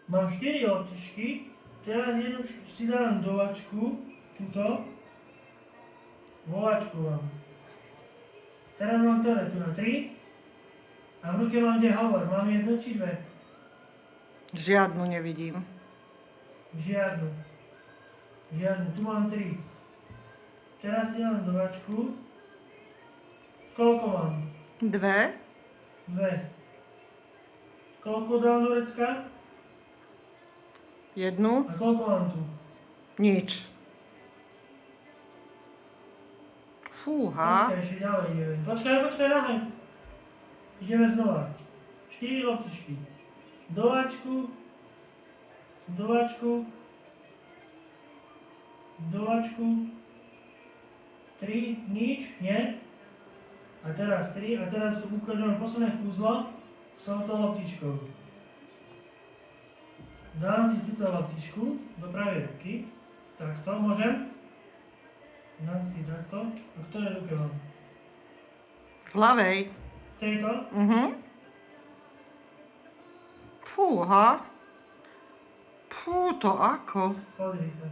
Mám 4 loptičky, teraz jednu si dám do vačku, túto. Vovačku mám. Teraz mám ktoré tu na 3. A v ruke mám kde hovor, mám jednu či dve? Žiadnu nevidím. Žiadnu. Žiadnu, tu mám 3. Teraz si dám do vačku. Koľko mám? 2. 2. Koľko dám do vrecka? 1. A koľko mám tu? Nič. Fúha. Počkaj, ešte ďalej ideme. Počkaj, nahaj. Ideme znova. 4 loptičky. Do vačku. Do vačku. Do vačku. 3, nič, nie? A teraz 3, a teraz ukážeme posledné kúzlo s touto loptičkou. Dám si túto loptičku do pravej ruky. Takto, môžem? Dám si takto. A v ktorej ruke mám? V ľavej. Tejto? Fúha. Fú, to ako? Pozri sa.